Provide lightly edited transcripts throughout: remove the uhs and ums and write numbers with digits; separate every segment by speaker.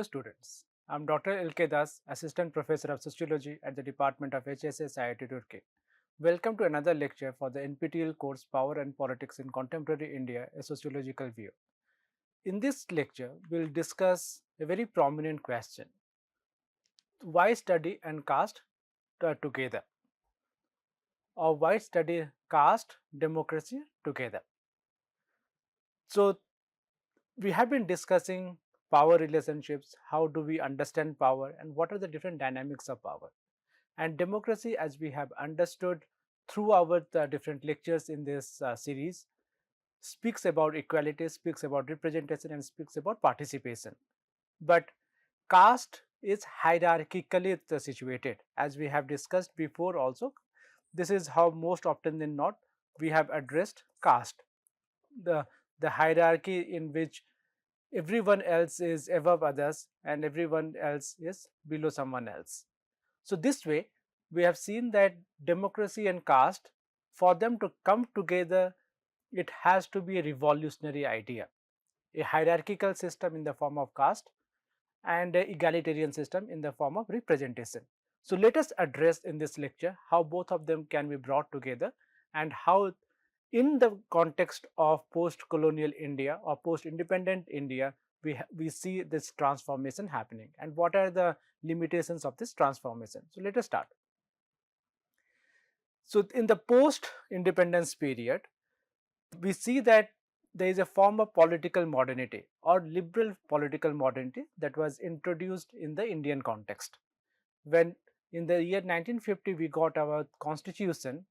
Speaker 1: students. I'm Dr. Ilke Das, Assistant Professor of Sociology at the Department of HSS IIT Roorkee. Welcome to another lecture for the NPTEL course Power and Politics in Contemporary India, a Sociological View. In this lecture, we'll discuss a very prominent question. Why study and caste together? Or why study caste, democracy together? So, we have been discussing power relationships, how do we understand power and what are the different dynamics of power. And democracy, as we have understood throughout the different lectures in this series, speaks about equality, speaks about representation and speaks about participation. But caste is hierarchically situated, as we have discussed before also. This is how most often than not we have addressed caste, the, the hierarchy in which everyone else is above others and everyone else is below someone else. So, this way we have seen that democracy and caste, for them to come together, it has to be a revolutionary idea, a hierarchical system in the form of caste and an egalitarian system in the form of representation. So, let us address in this lecture how both of them can be brought together and how in the context of post-colonial India or post-independent India, we see this transformation happening and what are the limitations of this transformation. So, let us start. So, in the post-independence period, we see that there is a form of political modernity or liberal political modernity that was introduced in the Indian context. When in the year 1950 we got our constitution,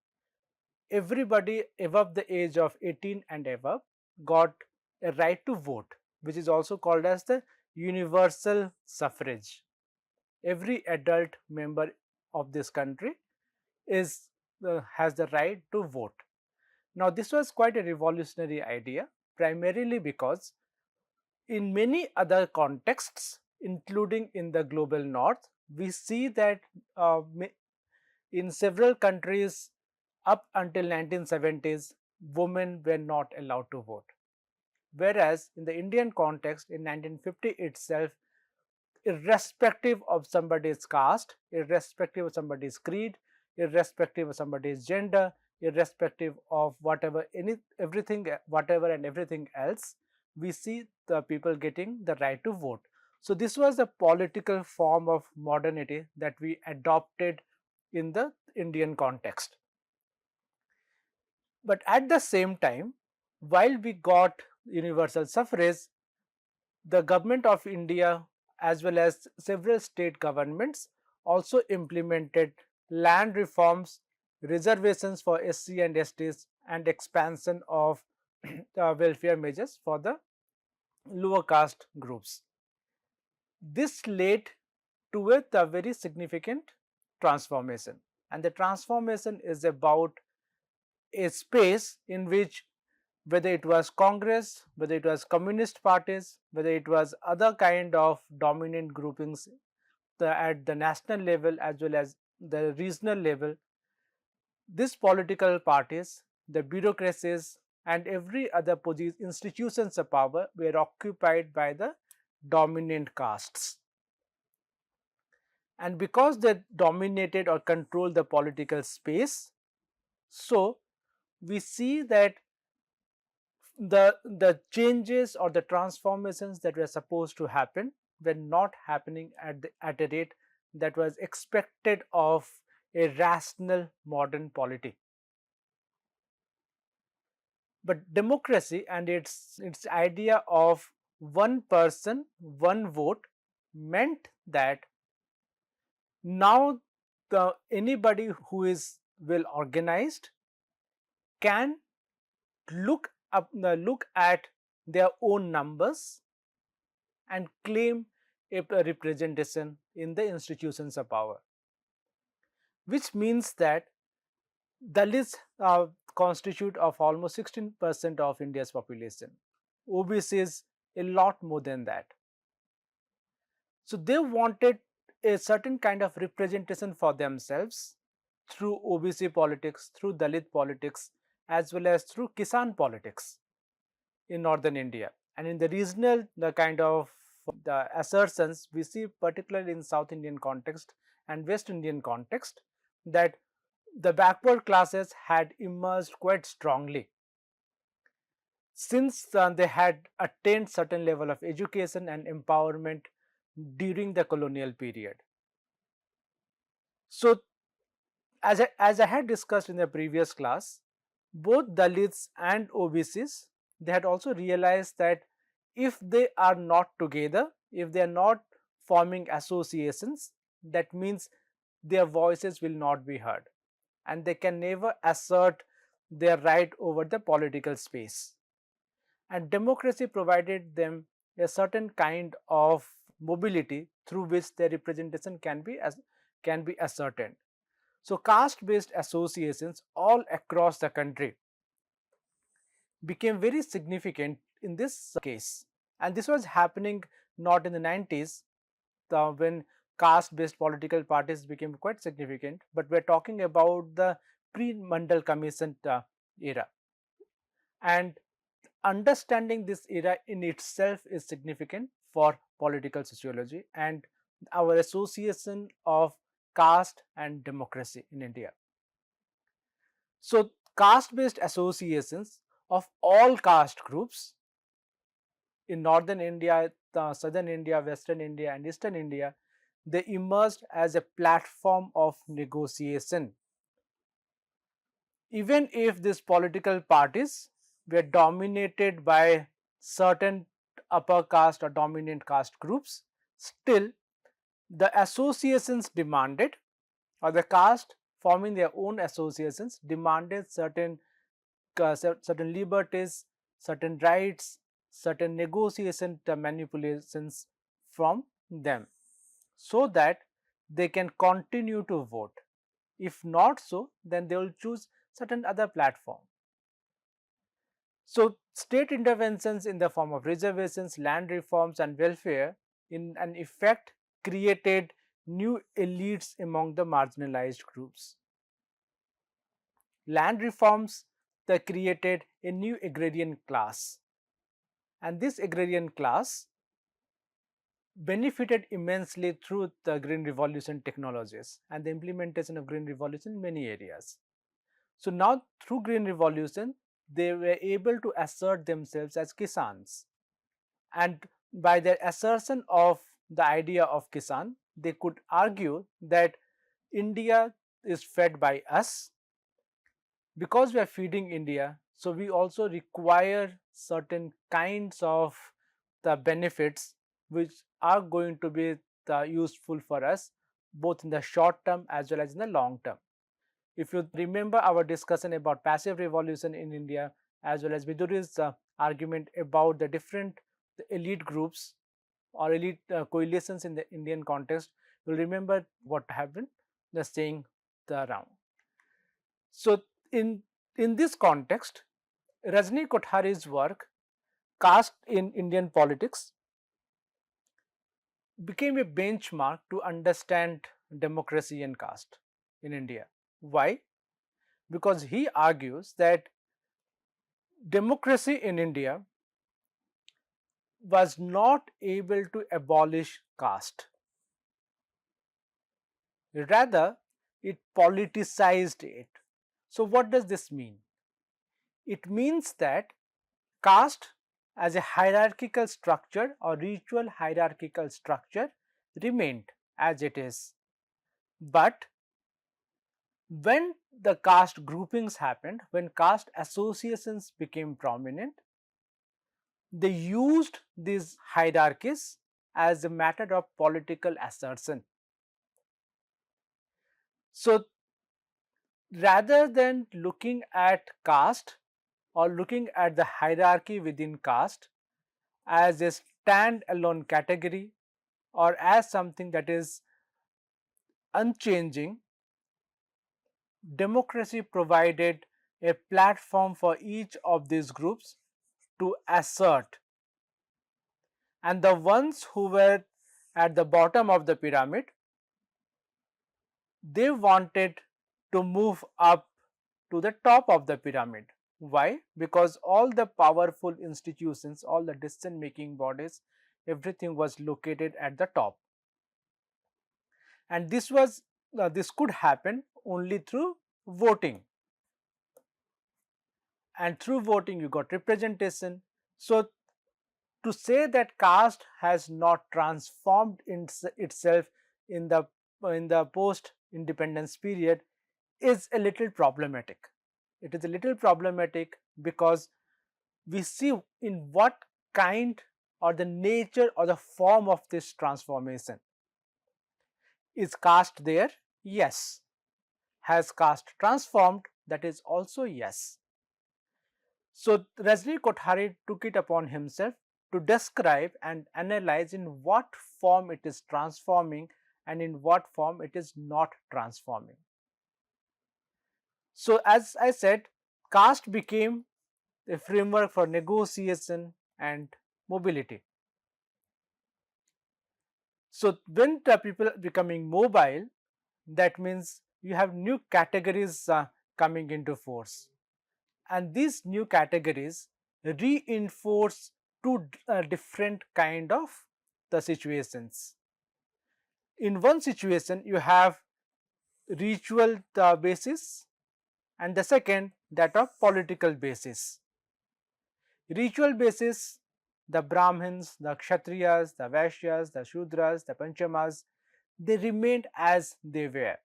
Speaker 1: everybody above the age of 18 and above got a right to vote, which is also called as the universal suffrage. Every adult member of this country has the right to vote. Now, this was quite a revolutionary idea, primarily because in many other contexts, including in the global north, we see that in several countries up until 1970s, women were not allowed to vote. Whereas in the Indian context in 1950 itself, irrespective of somebody's caste, irrespective of somebody's creed, irrespective of somebody's gender, irrespective of whatever everything else, we see the people getting the right to vote. So, this was a political form of modernity that we adopted in the Indian context. But at the same time, while we got universal suffrage, the government of India as well as several state governments also implemented land reforms, reservations for SC and STs and expansion of welfare measures for the lower caste groups. This led to a very significant transformation, and the transformation is about a space in which, whether it was Congress, whether it was communist parties, whether it was other kind of dominant groupings at the national level as well as the regional level, these political parties, the bureaucracies and every other institutions of power were occupied by the dominant castes. And because they dominated or controlled the political space, so we see that the changes or the transformations that were supposed to happen were not happening at a rate that was expected of a rational modern polity. But democracy and its idea of one person, one vote meant that now anybody who is well organized can look at their own numbers and claim a representation in the institutions of power, which means that Dalits constitute of almost 16% of India's population. OBCs a lot more than that. So, they wanted a certain kind of representation for themselves through OBC politics, through Dalit politics as well as through Kisan politics in northern India. And in the regional, the kind of the assertions we see, particularly in South Indian context and West Indian context, that the backward classes had emerged quite strongly since they had attained certain level of education and empowerment during the colonial period. So, as I had discussed in the previous class, both Dalits and OBCs, they had also realized that if they are not together, if they are not forming associations, that means their voices will not be heard and they can never assert their right over the political space. And democracy provided them a certain kind of mobility through which their representation can be ascertained. So caste based associations all across the country became very significant in this case, and this was happening not in the 90s when caste based political parties became quite significant, but we're talking about the pre Mandal Commission era. And understanding this era in itself is significant for political sociology and our association of caste and democracy in India. So, caste based associations of all caste groups in northern India, southern India, western India, and eastern India, they emerged as a platform of negotiation. Even if these political parties were dominated by certain upper caste or dominant caste groups, still the associations demanded, or the caste forming their own associations demanded certain liberties, certain rights, certain negotiation manipulations from them, so that they can continue to vote. If not so, then they will choose certain other platform. So, state interventions in the form of reservations, land reforms and welfare in an effect created new elites among the marginalized groups. Land reforms that created a new agrarian class, and this agrarian class benefited immensely through the green revolution technologies and the implementation of green revolution in many areas. So now through green revolution they were able to assert themselves as kisans, and by their assertion of the idea of kisan they could argue that India is fed by us. Because we are feeding India, so we also require certain kinds of the benefits which are going to be useful for us both in the short term as well as in the long term. If you remember our discussion about passive revolution in India as well as Viduri's argument about the different elite groups or elite coalitions in the Indian context, you will remember what happened, the saying the round. So, in this context, Rajni Kothari's work, Caste in Indian Politics, became a benchmark to understand democracy and caste in India. Why? Because he argues that democracy in India was not able to abolish caste. Rather, it politicized it. So, what does this mean? It means that caste as a hierarchical structure or ritual hierarchical structure remained as it is. But when the caste groupings happened, when caste associations became prominent, they used these hierarchies as a matter of political assertion. So, rather than looking at caste or looking at the hierarchy within caste as a stand-alone category or as something that is unchanging, democracy provided a platform for each of these groups to assert, and the ones who were at the bottom of the pyramid, they wanted to move up to the top of the pyramid. Why? Because all the powerful institutions, all the decision making bodies everything was located at the top, and this could happen only through voting, and through voting you got representation. So to say that caste has not transformed itself in the post independence period is a little problematic. It is a little problematic because we see in what kind or the nature or the form of this transformation. Is caste there? Yes. Has caste transformed? That is also yes. So Rajni Kothari took it upon himself to describe and analyze in what form it is transforming and in what form it is not transforming. So as I said, caste became a framework for negotiation and mobility. So when the people becoming mobile, that means you have new categories coming into force, and these new categories reinforce two different kind of the situations. In one situation you have ritual basis, and the second that of political basis. Ritual basis, the Brahmins, the Kshatriyas, the Vaishyas, the Shudras, the Panchamas, they remained as they were,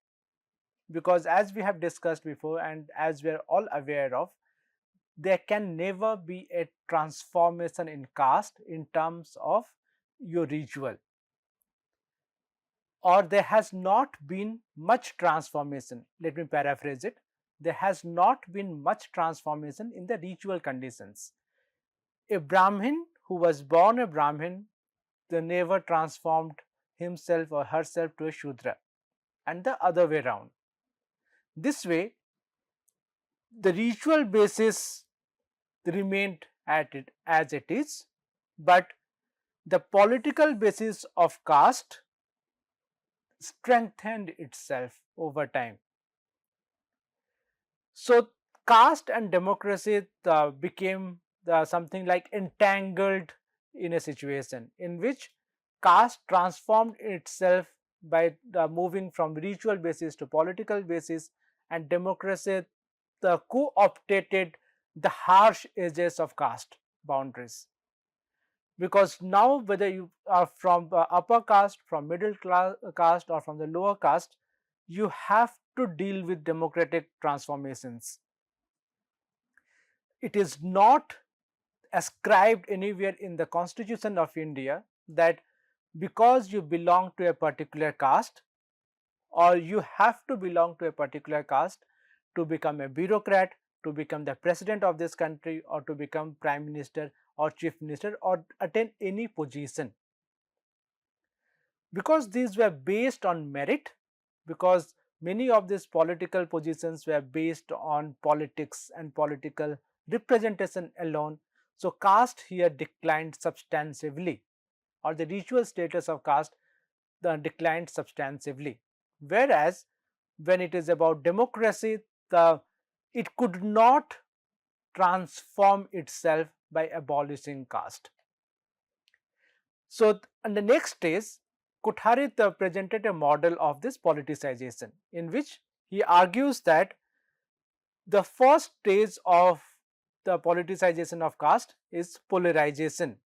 Speaker 1: because as we have discussed before and as we are all aware of, there can never be a transformation in caste in terms of your ritual, or there has not been much transformation. Let me paraphrase it. There has not been much transformation in the ritual conditions. A Brahmin who was born a Brahmin, they never transformed himself or herself to a Shudra, and the other way around. This way, the ritual basis remained at it as it is, but the political basis of caste strengthened itself over time. So caste and democracy became something like entangled in a situation in which caste transformed itself by moving from ritual basis to political basis, and democracy co-opted the harsh edges of caste boundaries. Because now whether you are from upper caste, from middle class caste, or from the lower caste, you have to deal with democratic transformations. It is not ascribed anywhere in the Constitution of India that because you belong to a particular caste or you have to belong to a particular caste to become a bureaucrat, to become the president of this country, or to become prime minister or chief minister or attain any position. Because these were based on merit, because many of these political positions were based on politics and political representation alone, so caste here declined substantively, or the ritual status of caste declined substantively. Whereas when it is about democracy, it could not transform itself by abolishing caste. So, in the next stage, Kothari presented a model of this politicization, in which he argues that the first stage of the politicization of caste is polarization,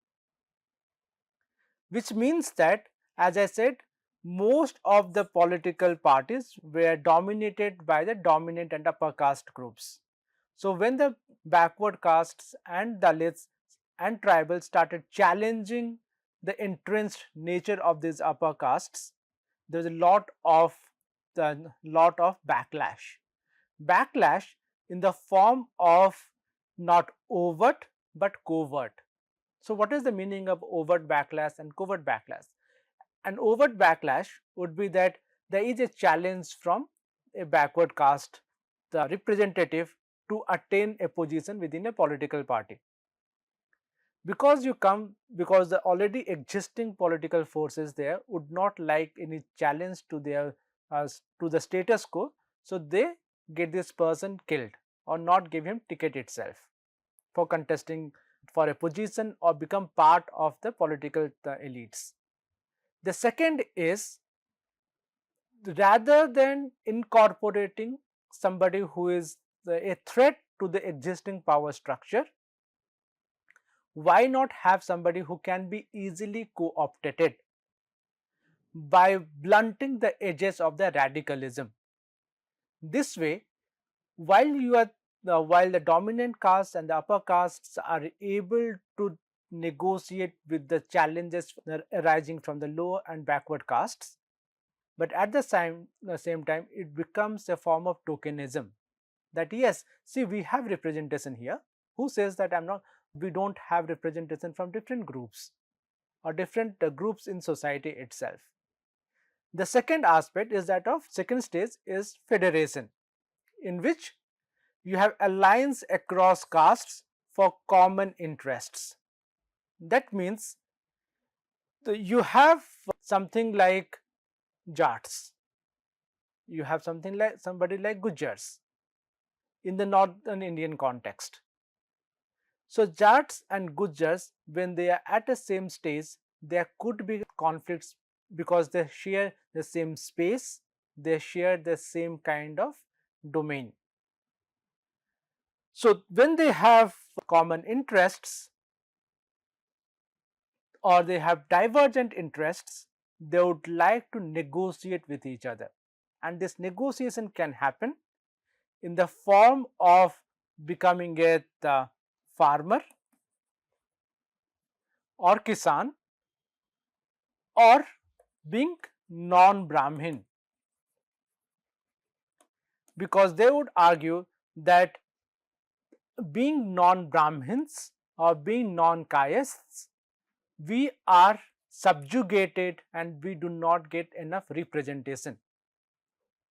Speaker 1: which means that, as I said, most of the political parties were dominated by the dominant and upper caste groups. So, when the backward castes and Dalits and tribals started challenging the entrenched nature of these upper castes, there was a lot of backlash. Backlash in the form of not overt but covert. So, what is the meaning of overt backlash and covert backlash? An overt backlash would be that there is a challenge from a backward caste, the representative, to attain a position within a political party. Because the already existing political forces there would not like any challenge to their to the status quo, so they get this person killed or not give him ticket itself for contesting for a position or become part of the political elites. The second is, rather than incorporating somebody who is a threat to the existing power structure, why not have somebody who can be easily co-opted by blunting the edges of the radicalism? This way, while the dominant caste and the upper castes are able to negotiate with the challenges arising from the lower and backward castes, but at the same time it becomes a form of tokenism, that yes, see, we have representation here. Who says that we don't have representation from different groups or different groups in society itself? The second aspect is that of second stage is federation, in which you have alliance across castes for common interests. That means you have something like Jats, you have somebody like Gujars in the northern Indian context. So Jats and Gujars, when they are at the same stage, there could be conflicts because they share the same space, they share the same kind of domain. So when they have common interests or they have divergent interests, they would like to negotiate with each other, and this negotiation can happen in the form of becoming a farmer or kisan, or being non-Brahmin, because they would argue that being non-Brahmins or being non-Kayasths, we are subjugated and we do not get enough representation.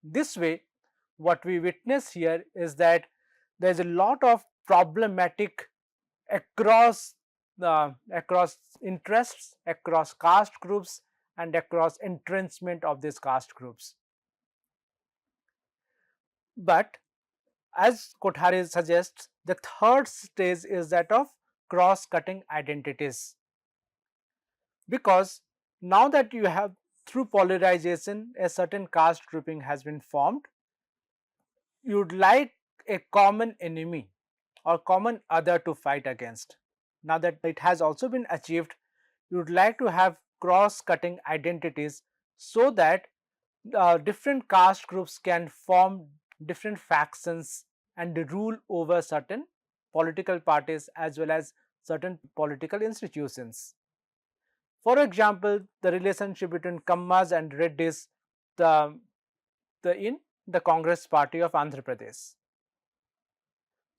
Speaker 1: This way, what we witness here is that there is a lot of problematic across across interests, across caste groups, and across entrenchment of these caste groups. But as Kothari suggests, the third stage is that of cross-cutting identities, because now that you have, through polarization, a certain caste grouping has been formed, you would like a common enemy or common other to fight against. Now that it has also been achieved, you would like to have cross-cutting identities so that different caste groups can form different factions and rule over certain political parties as well as certain political institutions. For example, the relationship between Kammas and Reddys the, in the Congress party of Andhra Pradesh.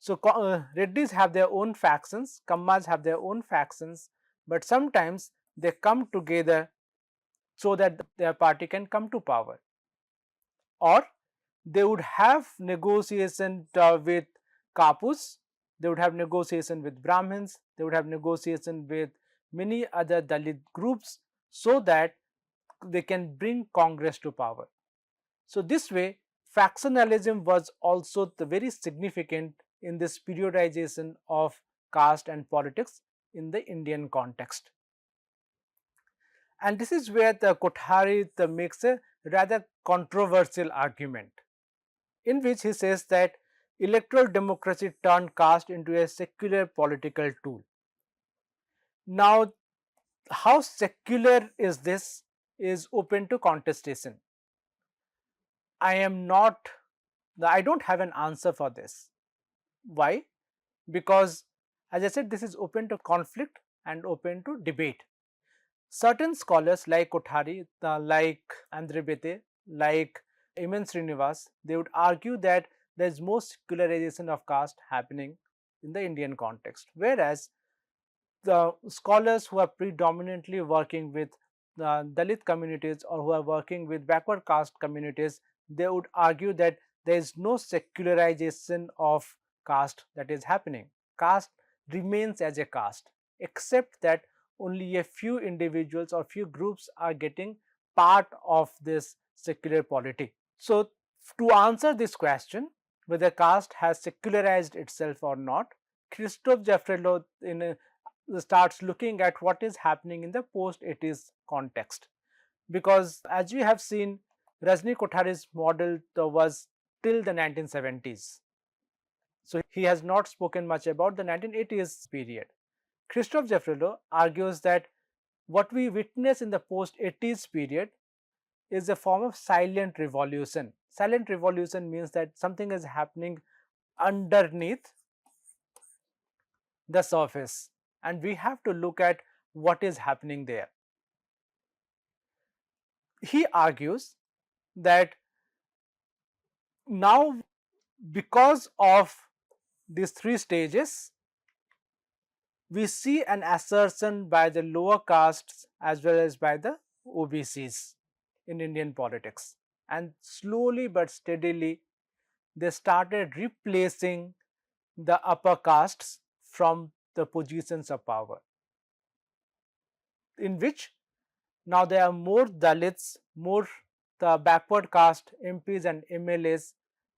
Speaker 1: So Reddys have their own factions, Kammas have their own factions, but sometimes they come together so that their party can come to power. Or they would have negotiation with Kapus, they would have negotiation with Brahmins, they would have negotiation with many other Dalit groups so that they can bring Congress to power. So this way, factionalism was also very significant in this periodization of caste and politics in the Indian context. And this is where the Kothari makes a rather controversial argument, in which he says that electoral democracy turned caste into a secular political tool. Now, how secular is this is open to contestation. I don't have an answer for this. Why? Because, as I said, this is open to conflict and open to debate. Certain scholars like Kothari, like Andre Bete, like Eman Srinivas, they would argue that there is more secularization of caste happening in the Indian context, whereas the scholars who are predominantly working with Dalit communities or who are working with backward caste communities, they would argue that there is no secularization of caste that is happening. Caste remains as a caste, except that only a few individuals or few groups are getting part of this secular polity. So, to answer this question, whether caste has secularized itself or not, Christophe Jaffrelot starts looking at what is happening in the post-80s context. Because as we have seen, Rajni Kothari's model was till the 1970s. So he has not spoken much about the 1980s period. Christophe Jaffrelot argues that what we witness in the post-80s period is a form of silent revolution. Silent revolution means that something is happening underneath the surface, and we have to look at what is happening there. He argues that now, because of these three stages, we see an assertion by the lower castes as well as by the OBCs in Indian politics, and slowly but steadily they started replacing the upper castes from the positions of power, in which now there are more Dalits, more the backward caste MPs and MLAs,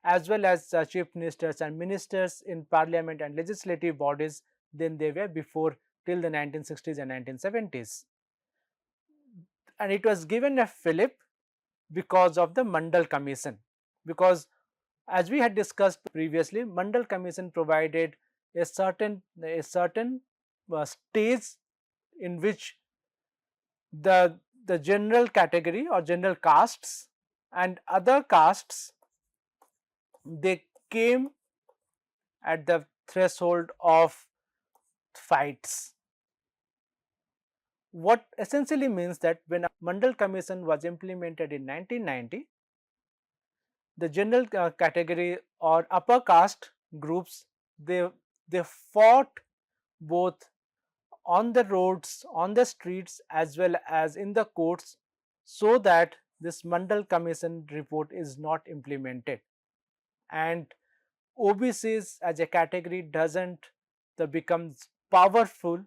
Speaker 1: as well as chief ministers and ministers in parliament and legislative bodies than they were before till the 1960s and 1970s. And it was given a fillip because of the Mandal Commission, because as we had discussed previously, Mandal Commission provided a certain stage in which the general category or general castes and other castes, they came at the threshold of fights. What essentially means that when a Mandal Commission was implemented in 1990, the general category or upper caste groups, they fought both on the roads, on the streets, as well as in the courts, so that this Mandal Commission report is not implemented, and OBCs as a category doesn't becomes powerful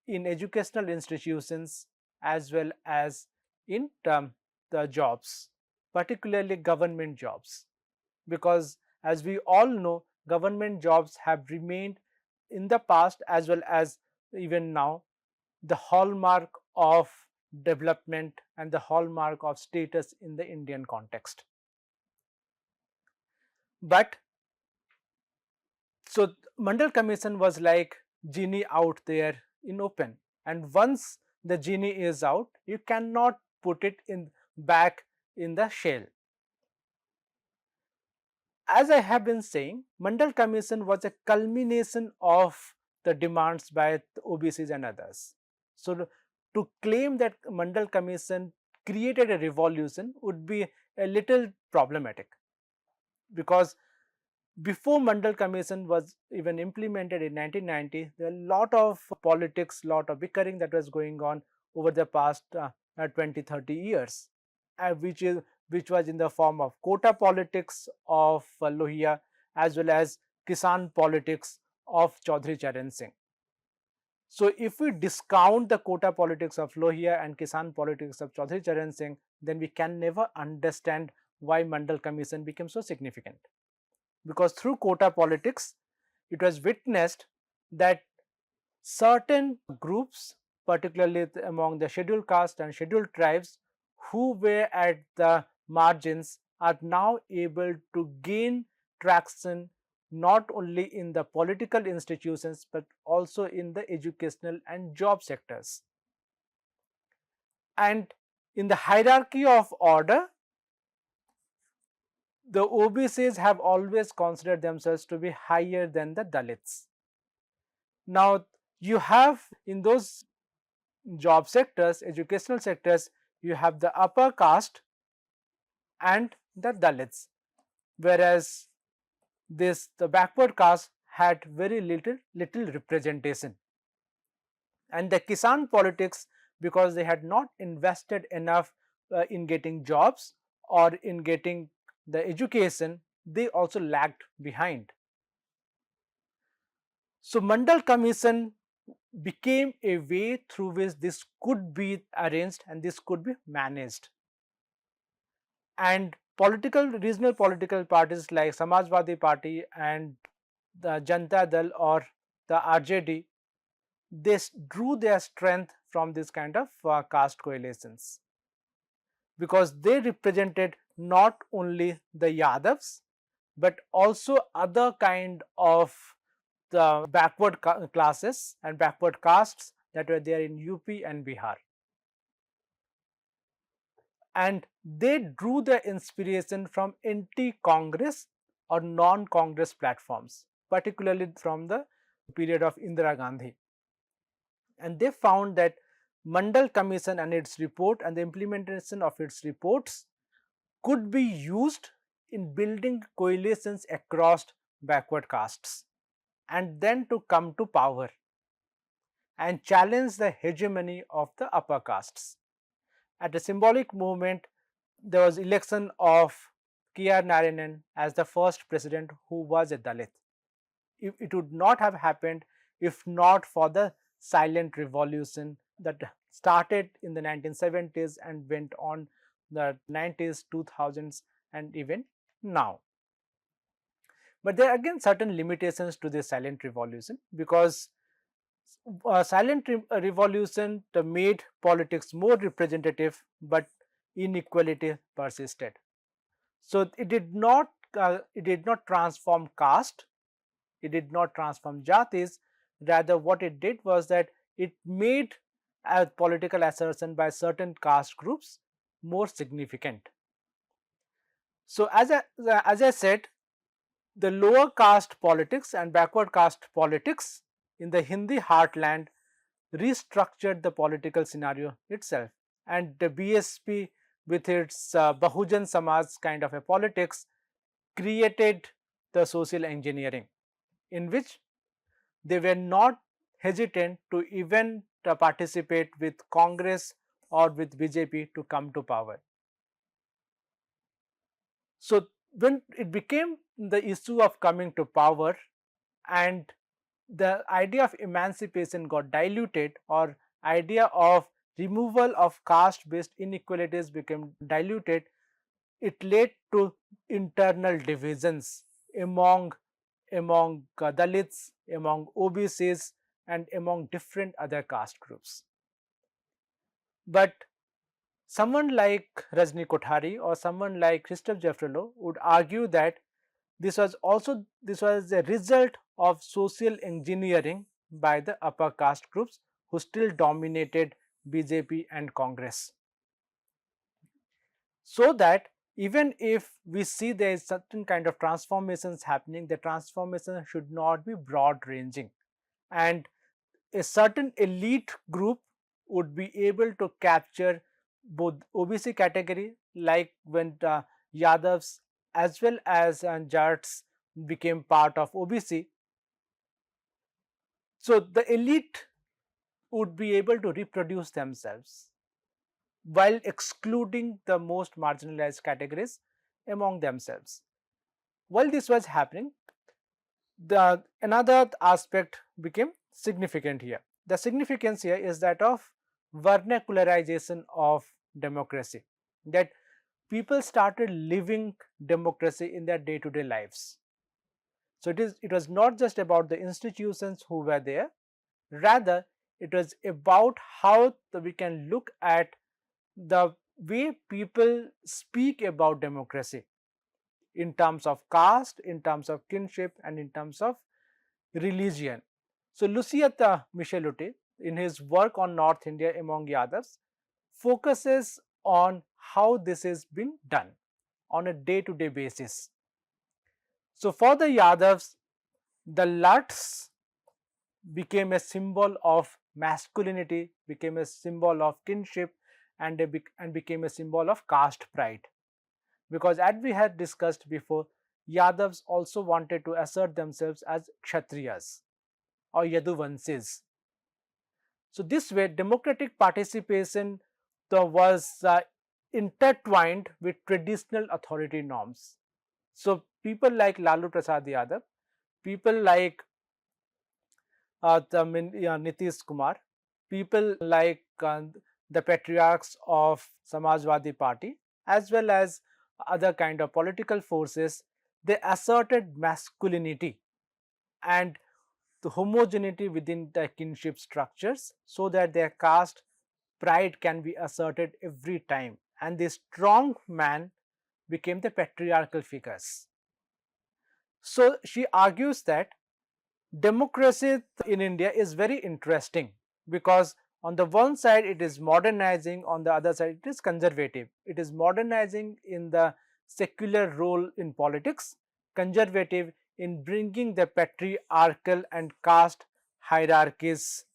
Speaker 1: in educational institutions as well as in the jobs, particularly government jobs, because as we all know, government jobs have remained in the past as well as even now the hallmark of development and the hallmark of status in the Indian context. But so Mandal Commission was like genie out there in open, and once the genie is out, you cannot put it in back in the shell. As I have been saying, Mandal Commission was a culmination of the demands by the OBCs and others. So to claim that Mandal Commission created a revolution would be a little problematic, because before Mandal Commission was even implemented in 1990, there were a lot of politics, lot of bickering that was going on over the past 20-30 years, which was in the form of quota politics of Lohia as well as Kisan politics of Chaudhry Charan Singh. So if we discount the quota politics of Lohia and Kisan politics of Chaudhry Charan Singh, then we can never understand why Mandal Commission became so significant. Because through quota politics, it was witnessed that certain groups, particularly among the scheduled caste and scheduled tribes, who were at the margins, are now able to gain traction not only in the political institutions but also in the educational and job sectors. And in the hierarchy of order, the OBCs have always considered themselves to be higher than the Dalits. Now, you have in those job sectors, educational sectors, you have the upper caste and the Dalits, whereas the backward caste had very little representation. And the Kisan politics, because they had not invested enough in getting jobs or in getting the education, they also lagged behind. So Mandal Commission became a way through which this could be arranged and this could be managed. And regional political parties like Samajwadi Party and the Janata Dal or the RJD, they drew their strength from this kind of caste coalitions, because they represented not only the Yadavs but also other kind of the backward classes and backward castes that were there in UP and Bihar. And they drew their inspiration from anti-Congress or non-Congress platforms, particularly from the period of Indira Gandhi. And they found that Mandal Commission and its report and the implementation of its reports could be used in building coalitions across backward castes, and then to come to power and challenge the hegemony of the upper castes. At a symbolic moment, there was election of K.R. Narayanan as the first president who was a Dalit. It would not have happened if not for the silent revolution that started in the 1970s and went on the 90s, 2000s, and even now. But there are again certain limitations to this silent revolution, because silent revolution made politics more representative, but inequality persisted. So it did not transform caste, it did not transform jatis. Rather, what it did was that it made a political assertion by certain caste groups more significant. So as I said, the lower caste politics and backward caste politics in the Hindi heartland restructured the political scenario itself, and the BSP with its Bahujan Samaj kind of a politics created the social engineering, in which they were not hesitant to even participate with Congress or with BJP to come to power. So when it became the issue of coming to power and the idea of emancipation got diluted, or idea of removal of caste based inequalities became diluted, it led to internal divisions among Dalits, among OBCs, and among different other caste groups. But someone like Rajni Kothari or someone like Christophe Jaffrelot would argue that this was a result of social engineering by the upper caste groups who still dominated BJP and Congress. So that even if we see there is certain kind of transformations happening, the transformation should not be broad ranging, and a certain elite group would be able to capture both OBC category, like when Yadavs as well as Jats became part of OBC. So the elite would be able to reproduce themselves while excluding the most marginalized categories among themselves. While this was happening, another aspect became significant here. The significance here is that of vernacularization of democracy, that people started living democracy in their day-to-day lives. So it was not just about the institutions who were there, rather it was about how we can look at the way people speak about democracy in terms of caste, in terms of kinship, and in terms of religion. So Lucia Michelutti, in his work on North India among Yadavs, focuses on how this is being done on a day-to-day basis. So for the Yadavs, the Lats became a symbol of masculinity, became a symbol of kinship, and became a symbol of caste pride. Because as we had discussed before, Yadavs also wanted to assert themselves as Kshatriyas or Yaduvansis. So this way, democratic participation was intertwined with traditional authority norms. So people like Lalu Prasad Yadav, people like Nitish Kumar, people like the patriarchs of Samajwadi Party, as well as other kind of political forces, they asserted masculinity, and the homogeneity within the kinship structures so that their caste pride can be asserted every time, and the strong man became the patriarchal figures. So she argues that democracy in India is very interesting because on the one side it is modernizing, on the other side it is conservative. It is modernizing in the secular role in politics, conservative in bringing the patriarchal and caste hierarchies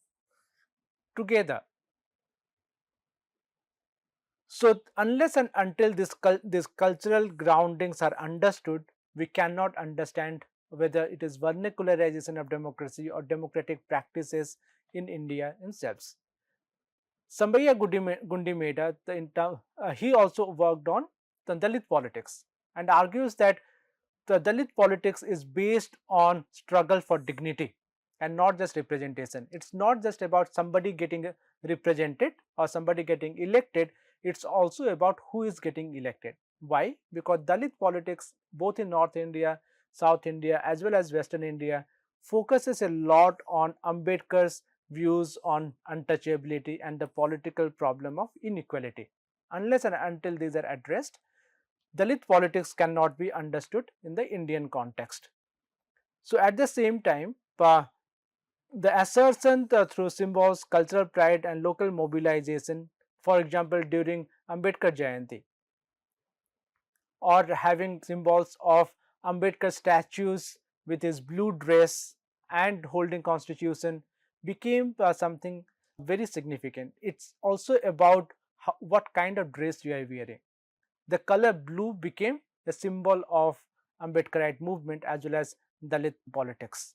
Speaker 1: together. So unless and until these cultural groundings are understood, we cannot understand whether it is vernacularization of democracy or democratic practices in India themselves. Sambaiah Gundimeda, he also worked on the Dalit politics and argues that the Dalit politics is based on struggle for dignity and not just representation. It's not just about somebody getting represented or somebody getting elected, it's also about who is getting elected. Why? Because Dalit politics, both in North India, South India, as well as Western India, focuses a lot on Ambedkar's views on untouchability and the political problem of inequality. Unless and until these are addressed, Dalit politics cannot be understood in the Indian context. So, at the same time, the assertion through symbols, cultural pride, and local mobilization, for example, during Ambedkar Jayanti, or having symbols of Ambedkar statues with his blue dress and holding constitution, became something very significant. It's also about what kind of dress you are wearing. The color blue became a symbol of Ambedkarite movement as well as Dalit politics,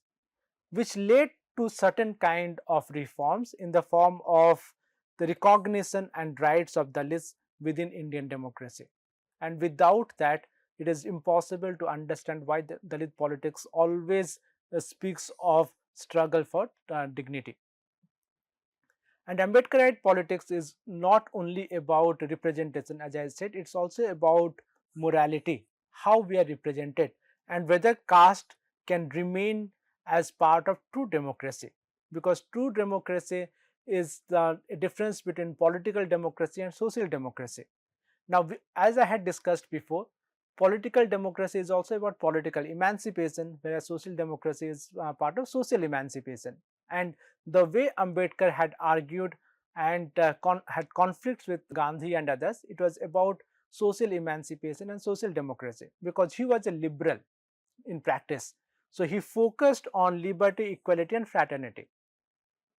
Speaker 1: which led to certain kind of reforms in the form of the recognition and rights of Dalits within Indian democracy. And without that, it is impossible to understand why the Dalit politics always speaks of struggle for dignity. And Ambedkarite politics is not only about representation, as I said, it's also about morality, how we are represented, and whether caste can remain as part of true democracy. Because true democracy is the difference between political democracy and social democracy. Now, as I had discussed before, political democracy is also about political emancipation, whereas social democracy is part of social emancipation. And the way Ambedkar had argued and had conflicts with Gandhi and others, it was about social emancipation and social democracy because he was a liberal in practice. So he focused on liberty, equality, and fraternity.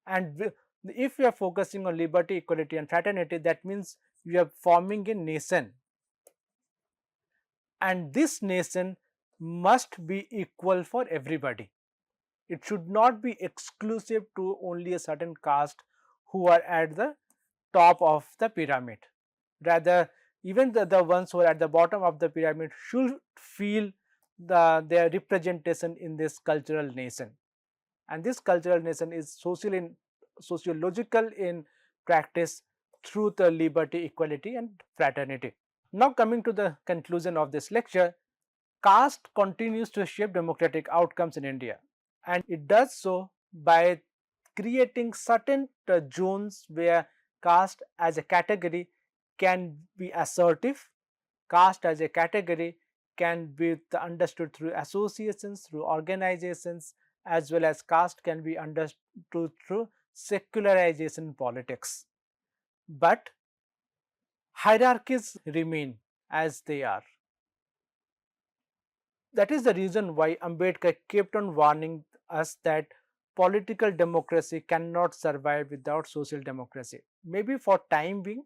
Speaker 1: And if we are focusing on liberty, equality, and fraternity, that means we are forming a nation, and this nation must be equal for everybody. It should not be exclusive to only a certain caste who are at the top of the pyramid. Rather, even the ones who are at the bottom of the pyramid should feel their representation in this cultural nation. And this cultural nation is sociological in practice through the liberty, equality, and fraternity. Now, coming to the conclusion of this lecture, caste continues to shape democratic outcomes in India, and it does so by creating certain zones where caste as a category can be assertive. Caste as a category can be understood through associations, through organizations, as well as caste can be understood through secularization politics. But hierarchies remain as they are. That is the reason why Ambedkar kept on warning us that political democracy cannot survive without social democracy. Maybe for time being,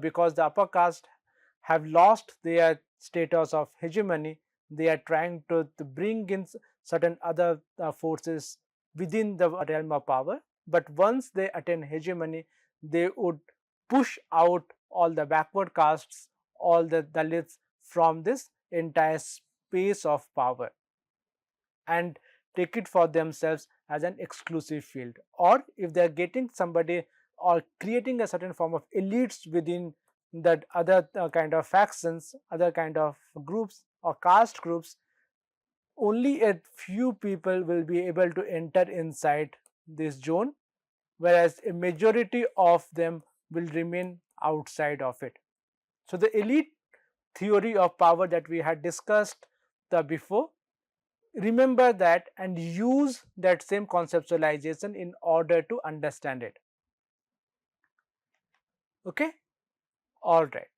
Speaker 1: because the upper caste have lost their status of hegemony, they are trying to bring in certain other forces within the realm of power. But once they attain hegemony, they would push out all the backward castes, all the Dalits from this entire space of power and take it for themselves as an exclusive field. Or if they are getting somebody or creating a certain form of elites within that other kind of factions, other kind of groups or caste groups, only a few people will be able to enter inside this zone, whereas a majority of them will remain outside of it. So the elite theory of power that we had discussed the before, remember that and use that same conceptualization in order to understand it. Okay, all right.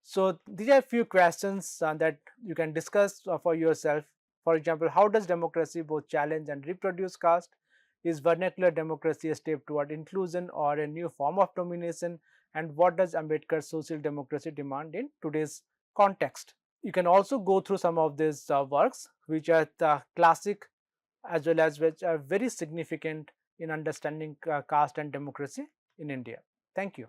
Speaker 1: So these are a few questions that you can discuss for yourself. For example, how does democracy both challenge and reproduce caste? Is vernacular democracy a step toward inclusion or a new form of domination? And what does Ambedkar's social democracy demand in today's context? You can also go through some of these works which are the classic as well as which are very significant in understanding caste and democracy in India. Thank you.